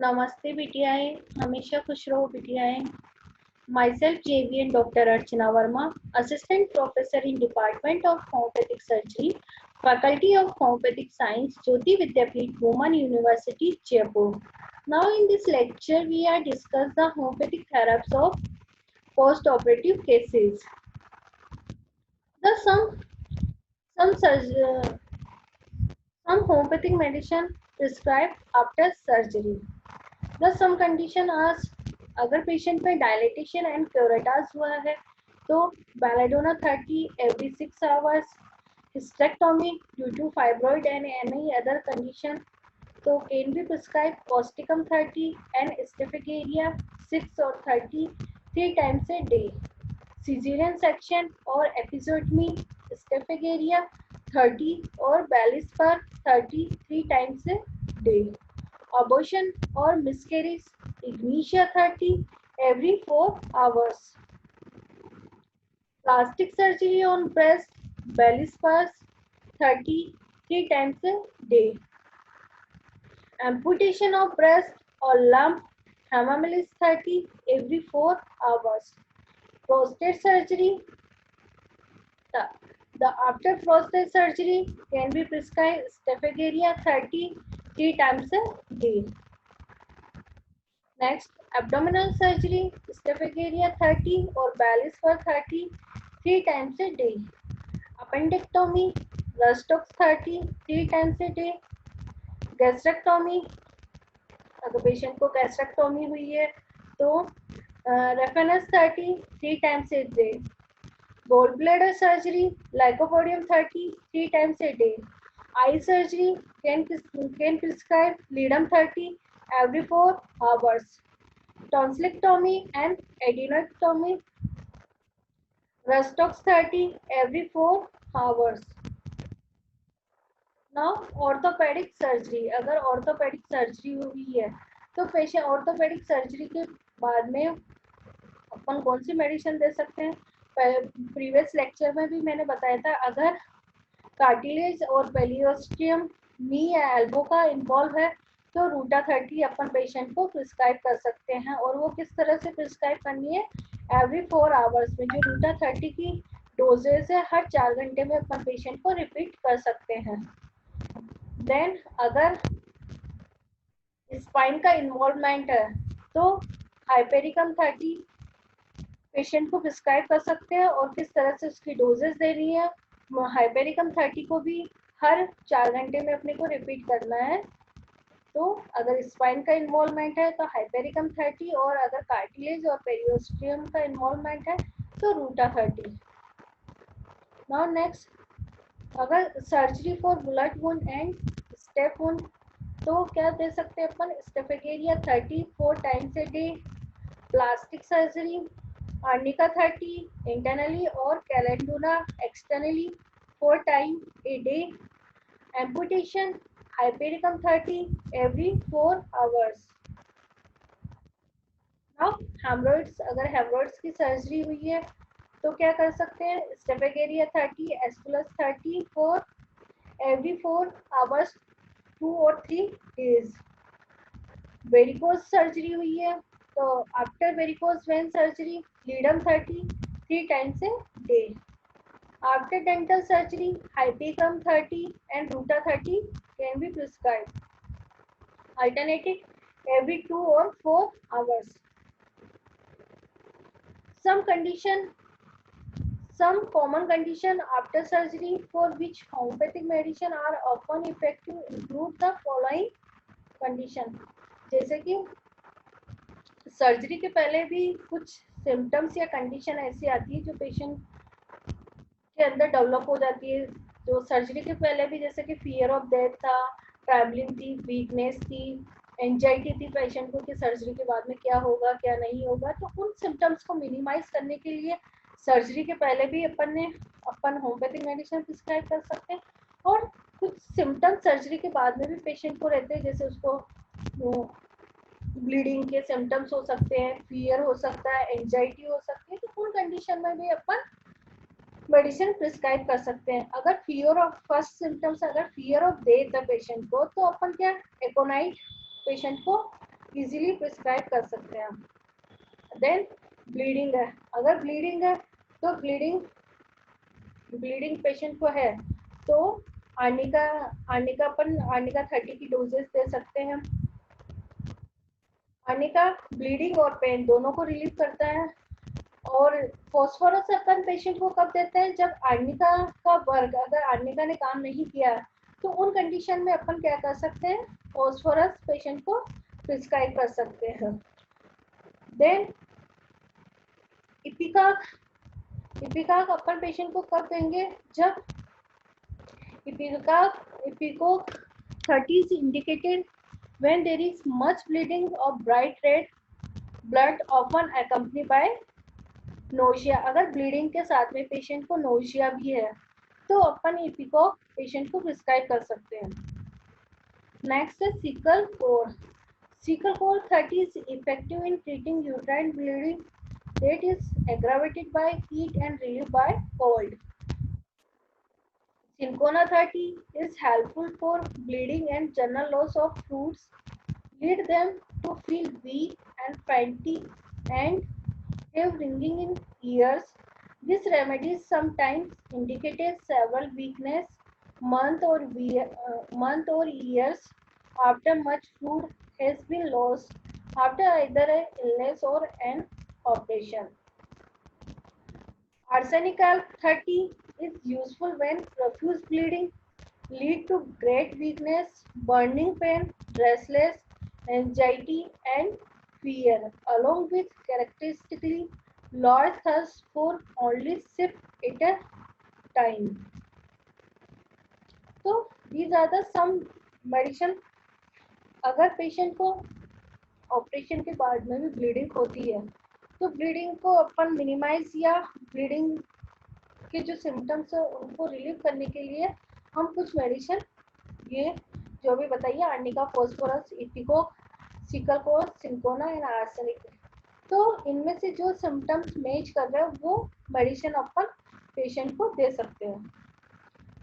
नमस्ते बिटियाएं, हमेशा खुश रहो बिटियाएं। Myself JVN Dr. Archana Verma, Assistant Professor in Department of Homeopathic Surgery, Faculty of Homeopathic Science, Jyoti Vidyapeeth, Women University, Jaipur. Now in this lecture, we are discuss the homeopathic therapies of post-operative cases. The some homeopathic medicine prescribed after surgery. The some condition are अगर patient में dilatation and क्योरेटास हुआ है तो belladonna 30 every 6 hours, hysterectomy due to fibroid and any other condition तो can be prescribed causticum 30 and staphylococcus 6 or 30 3 times a day. Caesarean section और episiotomy staphylococcus 30 और Bayliss पर 30 3 times a day. Abortion or miscarriage ignitia 30 every 4 hours. Plastic surgery on breast, belly spurs 30 3 times a day. Amputation of breast or lump hemamelis 30 every 4 hours. Prostate surgery. The after prostate surgery can be prescribed staphylococcus 30 3 times a day. Next, abdominal surgery, staphylococcus 30 or Baylis for 30 3 times a day. Appendectomy, Rustox 30 3 times a day. Gastrectomy, अगर patient को gastrectomy हुई है तो Raphanus 30 3 times a day. Gallbladder surgery, Lycopodium 30 3 times a day. Eye surgery can prescribe Lidum 30 every 4 hours. Tonsillectomy and adenoidectomy, Rustox 30 every 4 hours. Now orthopedic surgery, अगर orthopedic surgery हुई है तो patient orthopedic surgery के बाद में अपन कौन सी medicine दे सकते हैं? प्रीवियस लेक्चर में भी मैंने बताया था, अगर कार्टिलेज और पेरियोस्टियम नी या एल्बो का इन्वॉल्व है तो रूटा 30 अपन पेशेंट को प्रिस्क्राइब कर सकते हैं। और वो किस तरह से प्रिस्क्राइब करनी है? एवरी 4 आवर्स में जो रूटा 30 की डोजेज है हर 4 घंटे में अपन पेशेंट को रिपीट कर सकते हैं। देन अगर स्पाइन का इन्वॉल्वमेंट है तो हाइपेरिकम 30 पेशेंट को प्रिस्क्राइब कर सकते हैं और किस तरह से उसकी डोजेज देनी है। हाइपेरिकम 30 को भी हर 4 घंटे में अपने को रिपीट करना है। तो अगर स्पाइन का इन्वॉल्वमेंट है तो हाइपेरिकम 30 और अगर कार्टिलेज और पेरियोस्टियम का इन्वॉल्वमेंट है तो रूटा 30। नाउ नेक्स्ट, अगर surgery for blood wound and stab wound तो क्या दे सकते हैं अपन? Staphisagria 30 4 times a day. Plastic surgery arnica 30 internally और calendula externally 4 time a day. Amputation hypericum 30 every 4 hours. Now haemorrhoids, अगर हेमरॉइड्स की सर्जरी हुई है तो क्या कर सकते हैं? Staphisagria 30 aesculus 30 for every 4 hours 2 or 3 days. Varicose surgery हुई है तो after varicose vein surgery ledum 30 3 times a day. After dental surgery, hypicum 30 and ruta 30 can be prescribed. Alternative every 2 or 4 hours. Some common condition after surgery for which homeopathic medicine are often effective include the following condition. जैसे कि surgery के पहले भी कुछ symptoms या condition ऐसी आती है जो पेशेंट के अंदर डेवलप हो जाती है, जो सर्जरी के पहले भी, जैसे कि फियर ऑफ डेथ था, ट्रैवलिंग थी, वीकनेस थी, एंजाइटी थी पेशेंट को कि सर्जरी के बाद में क्या होगा क्या नहीं होगा। तो उन सिम्टम्स को मिनिमाइज करने के लिए सर्जरी के पहले भी अपन होम्योपैथिक मेडिसिन प्रिस्क्राइब कर सकते हैं। और कुछ सिम्टम्स सर्जरी के बाद में भी पेशेंट को रहते हैं, जैसे उसको ब्लीडिंग के सिम्टम्स हो सकते हैं, फियर हो सकता है, एंजाइटी हो सकती है। तो उन कंडीशन में भी अपन मेडिसिन प्रिस्क्राइब कर सकते हैं। अगर फियर ऑफ फर्स्ट सिम्टम्स, अगर फियर ऑफ डेथ है पेशेंट को, तो अपन क्या एकोनाइट पेशेंट को इजीली प्रिस्क्राइब कर सकते हैं हम। देन ब्लीडिंग है, अगर ब्लीडिंग है तो ब्लीडिंग पेशेंट को है तो आर्निका आर्निका 30 की डोजेस दे सकते हैं। आर्निका ब्लीडिंग और पेन दोनों को रिलीव करता है। और फॉस्फोरस अपन पेशेंट को कब देते हैं, जब आर्निका का वर्क, अगर आर्निका ने काम नहीं किया तो उन कंडीशन में अपन क्या कर सकते हैं, फॉस्फोरस पेशेंट को प्रिस्क्राइब कर सकते हैं। देन इपिकाक अपन पेशेंट को कब देंगे, जब इपिकोक 30 is indicated when there is much bleeding of bright red blood often accompanied by nausea। अगर ब्लीडिंग के साथ में पेशेंट को नोशिया भी है तो अपन इपिकोक पेशेंट को प्रिस्क्राइब कर सकते हैं। नेक्स्ट है sickle core. Sickle core 30 is effective in treating uterine bleeding that is aggravated by heat and relieved by cold. Cinchona 30 is helpful for bleeding and general loss of fluids, lead them to feel weak and fainty and have ringing in ears. This remedy is sometimes indicated several weakness, month or years after much fluid has been lost after either an illness or an operation. Arsenical 30 is useful when profuse bleeding lead to great weakness, burning pain, restless, anxiety and fear, along with characteristically large thirst for only sip at a time. So these are the some medicine। अगर patient को operation के बाद में भी bleeding होती है तो bleeding को अपन मिनिमाइज या ब्लीडिंग के जो सिम्टम्स है उनको रिलीव करने के लिए हम कुछ मेडिसिन, ये जो भी बताइए, आर्निका, फॉस्फोरस, इपिकोक, सिकल कोर, सिंकोना एंड आर्सेनिक, तो इनमें से जो सिम्टम्स मैच कर रहे हैं वो मेडिसिन अपन पेशेंट को दे सकते हैं।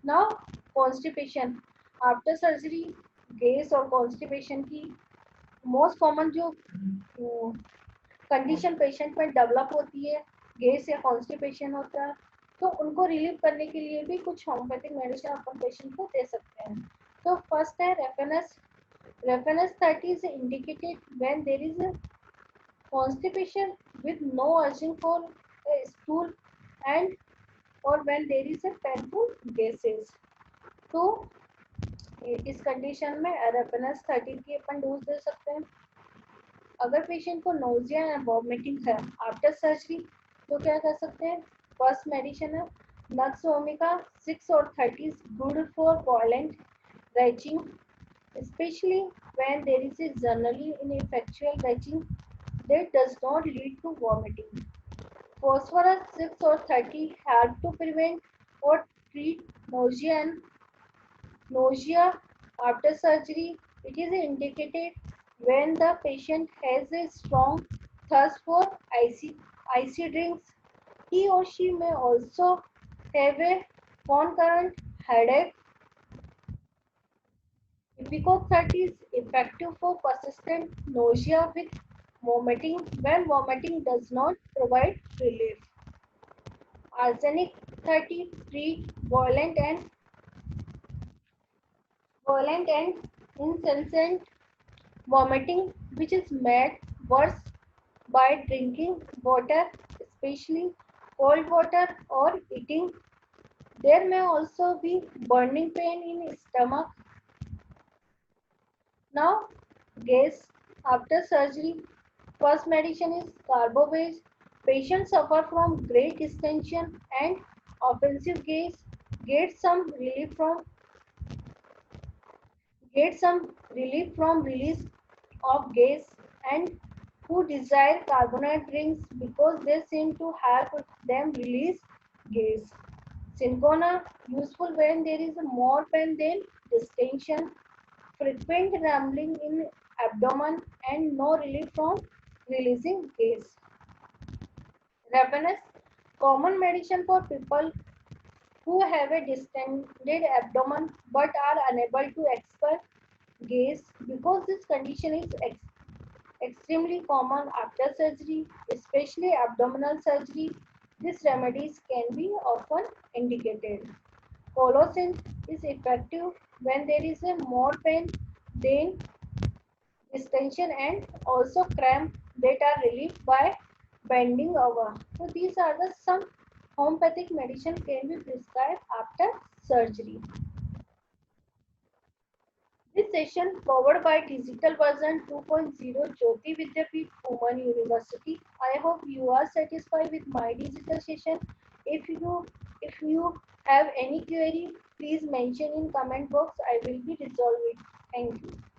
Now constipation after surgery, gas और कॉन्स्टिपेशन की मोस्ट कॉमन जो कंडीशन पेशेंट में डेवलप होती है, गैस या कॉन्स्टिपेशन होता है, तो उनको रिलीव करने के लिए भी कुछ होम्योपैथिक मेडिसिन अपन पेशेंट को दे सकते हैं। तो फर्स्ट है Raphanus. Raphanus 30 is indicated when there is a constipation with no urging for a stool and or when there is a painful gases। तो इस कंडीशन में रेफेनस 30 की अपन डोज दे सकते हैं। अगर पेशेंट को नोजिया या वॉमिटिंग है आफ्टर सर्जरी तो क्या कर सकते हैं, फर्स्ट मेडिसिन है नक्स ओमिका 6 और 30 good for violent reaching, especially when there is a generally ineffectual retching that does not lead to vomiting. Phosphorus 6 or 30 help to prevent or treat nausea after surgery. It is indicated when the patient has a strong thirst for icy drinks. He or she may also have a concurrent headache. Ipecac 30 is effective for persistent nausea with vomiting when vomiting does not provide relief. Arsenic 30 treat violent and incessant vomiting, which is made worse by drinking water, especially cold water, or eating. There may also be burning pain in stomach. Now, gas after surgery. First medicine is carbobase. Patients suffer from great distension and offensive gas. Get some relief from release of gas and who desire carbonate drinks because they seem to help them release gas. Cinchona useful when there is more pain than distension, frequent rumbling in abdomen and no relief from releasing gas. Ravenous common medicine for people who have a distended abdomen but are unable to expel gas because this condition is extremely common after surgery, especially abdominal surgery. These remedies can be often indicated. Colocin is effective when there is a more pain than distension and also cramp that are relieved by bending over. So these are the some homeopathic medicine can be prescribed after surgery. This session covered by digital version 2.0 Jyoti Vidyapeeth Women University. I hope you are satisfied with my digital session. If you have any query, please mention in comment box. I will be resolve it. Thank you.